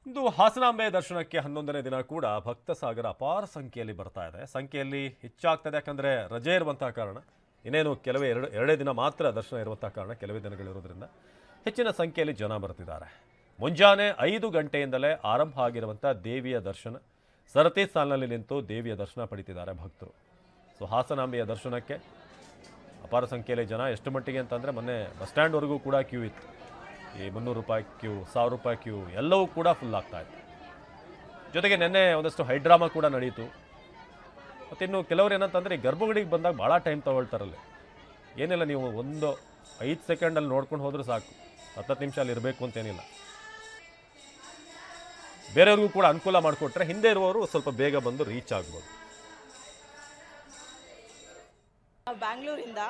ಇಂದು ಹಾಸನಾಂಬೆ ದರ್ಶನಕ್ಕೆ 11ನೇ ದಿನ ಕೂಡ ಭಕ್ತ ಸಾಗರ ಅಪಾರ ಸಂಖ್ಯೆಯಲ್ಲಿ ಬರ್ತಾ ಇದೆ. ಸಂಖ್ಯೆಯಲ್ಲಿ ಹೆಚ್ಚಾಗ್ತದೆ ಯಾಕಂದರೆ ರಜೆ ಇರುವಂತಹ ಕಾರಣ. ಇನ್ನೇನು ಕೆಲವೇ ಎರಡೇ ದಿನ ಮಾತ್ರ ದರ್ಶನ ಇರುವಂತಹ ಕಾರಣ, ಕೆಲವೇ ದಿನಗಳಿರೋದ್ರಿಂದ ಹೆಚ್ಚಿನ ಸಂಖ್ಯೆಯಲ್ಲಿ ಜನ ಬರ್ತಿದ್ದಾರೆ. ಮುಂಜಾನೆ 5 ಗಂಟೆಯಿಂದಲೇ ಆರಂಭ ಆಗಿರುವಂಥ ದೇವಿಯ ದರ್ಶನ, ಸರತಿ ಸಾಲಿನಲ್ಲಿ ನಿಂತು ದೇವಿಯ ದರ್ಶನ ಪಡಿತಿದ್ದಾರೆ ಭಕ್ತರು. ಸೊ ಹಾಸನಾಂಬೆಯ ದರ್ಶನಕ್ಕೆ ಅಪಾರ ಸಂಖ್ಯೆಯಲ್ಲಿ ಜನ, ಎಷ್ಟು ಮಟ್ಟಿಗೆ ಅಂತಂದರೆ ಮೊನ್ನೆ ಬಸ್ ಸ್ಟ್ಯಾಂಡ್ವರೆಗೂ ಕೂಡ ಕ್ಯೂ ಇತ್ತು. ಈ 300 ರೂಪಾಯಿ ಕ್ಯೂ, 1000 ರೂಪಾಯಿ ಕ್ಯೂ ಎಲ್ಲವೂ ಕೂಡ ಫುಲ್ ಆಗ್ತಾ ಇತ್ತು. ಜೊತೆಗೆ ನಿನ್ನೆ ಒಂದಷ್ಟು ಹೈಡ್ರಾಮಾ ಕೂಡ ನಡೀತು. ಮತ್ತಿನ್ನು ಕೆಲವರು ಏನಂತಂದರೆ ಗರ್ಭಗುಡಿಗೆ ಬಂದಾಗ ಭಾಳ ಟೈಮ್ ತೊಗೊಳ್ತಾರಲ್ಲಿ. ಏನಿಲ್ಲ, ನೀವು ಒಂದು 5 ಸೆಕೆಂಡಲ್ಲಿ ನೋಡ್ಕೊಂಡು ಹೋದರೂ ಸಾಕು, 10 ನಿಮಿಷ ಅಲ್ಲಿ ಇರಬೇಕು ಅಂತೇನಿಲ್ಲ. ಬೇರೆಯವ್ರಿಗೂ ಕೂಡ ಅನುಕೂಲ ಮಾಡಿಕೊಟ್ರೆ ಹಿಂದೆ ಇರುವವರು ಸ್ವಲ್ಪ ಬೇಗ ಬಂದು ರೀಚ್ ಆಗ್ಬೋದು. ಬ್ಯಾಂಗ್ಳೂರಿಂದ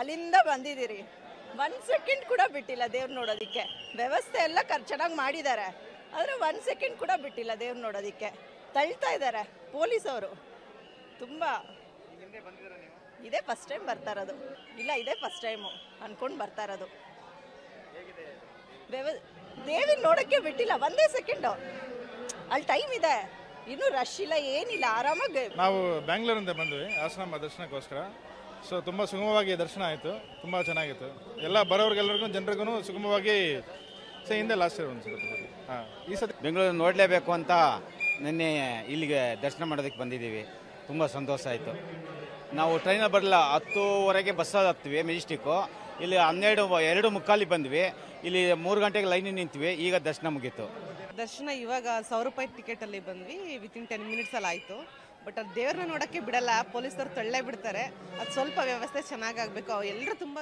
ಅಲ್ಲಿಂದ ಬಂದಿದ್ದೀರಿ, 1 ಸೆಕೆಂಡ್ ಕೂಡ ಬಿಟ್ಟಿಲ್ಲ ದೇವ್ರು ನೋಡೋದಕ್ಕೆ. ವ್ಯವಸ್ಥೆ ಎಲ್ಲ ಚೆನ್ನಾಗಿ ಮಾಡಿದ್ದಾರೆ, ಆದರೆ 1 ಸೆಕೆಂಡ್ ಕೂಡ ಬಿಟ್ಟಿಲ್ಲ ದೇವ್ರು ನೋಡೋದಕ್ಕೆ. ತಳ್ತಾ ಇದ್ದಾರೆ ಪೊಲೀಸವರು. ತುಂಬ ಇದೇ ಫಸ್ಟ್ ಟೈಮ್ ಬರ್ತಾ ಇರೋದು. ಇಲ್ಲ, ಇದೇ ಫಸ್ಟ್ ಟೈಮು ಅಂದ್ಕೊಂಡು ಬರ್ತಾ ಇರೋದು. ದೇವಿ ನೋಡೋಕ್ಕೆ ಬಿಟ್ಟಿಲ್ಲ 1 ಸೆಕೆಂಡು. ಅಲ್ಲಿ ಟೈಮ್ ಇದೆ, ಇನ್ನೂ ರಶ್ ಇಲ್ಲ, ಏನಿಲ್ಲ, ಆರಾಮಾಗಿ. ನಾವು ಬ್ಯಾಂಗ್ಳೂರಿಂದ ಬಂದ್ವಿ ಹಾಸನಾಂಬ ದರ್ಶನಕ್ಕೋಸ್ಕರ. ಸೊ ತುಂಬ ಸುಗಮವಾಗಿ ದರ್ಶನ ಆಯಿತು, ತುಂಬ ಚೆನ್ನಾಗಿತ್ತು. ಎಲ್ಲ ಬರೋರಿಗೆಲ್ಲರಿಗೂ ಜನರಿಗೂ ಸುಗಮವಾಗಿ ಹಿಂದೆ ಲಾಸ್ಟ್ ಇಯರ್ ಹಾಂ ಈ ಸತಿ ಬೆಂಗಳೂರು ನೋಡಲೇಬೇಕು ಅಂತ ನಿನ್ನೆ ಇಲ್ಲಿಗೆ ದರ್ಶನ ಮಾಡೋದಕ್ಕೆ ಬಂದಿದ್ದೀವಿ. ತುಂಬ ಸಂತೋಷ ಆಯಿತು. ನಾವು ಟ್ರೈನಲ್ಲಿ ಬರಲ್ಲ, 10:15ಗೆ ಬಸ್ಸಲ್ಲಿ ಹತ್ತೀವಿ ಮೆಜೆಸ್ಟಿಕ್ಕು. ಇಲ್ಲಿ 2:45 ಬಂದ್ವಿ. ಇಲ್ಲಿ 3 ಗಂಟೆಗೆ ಲೈನಿಗೆ ನಿಂತ್ವಿ. ಈಗ ದರ್ಶನ ಮುಗೀತು. ದರ್ಶನ ಇವಾಗ 1000 ರೂಪಾಯಿ ಟಿಕೆಟಲ್ಲಿ ಬಂದ್ವಿ. ವಿತಿನ್ 10 ಮಿನಿಟ್ಸಲ್ಲಿ ಆಯಿತು. ಬಟ್ ಅದು ದೇವ್ರನ್ನ ನೋಡೋಕ್ಕೆ ಬಿಡಲ್ಲ, ಪೊಲೀಸರು ತಳ್ಳೇ ಬಿಡ್ತಾರೆ. ಅದು ಸ್ವಲ್ಪ ವ್ಯವಸ್ಥೆ ಚೆನ್ನಾಗಾಗಬೇಕು. ಎಲ್ಲರೂ ತುಂಬ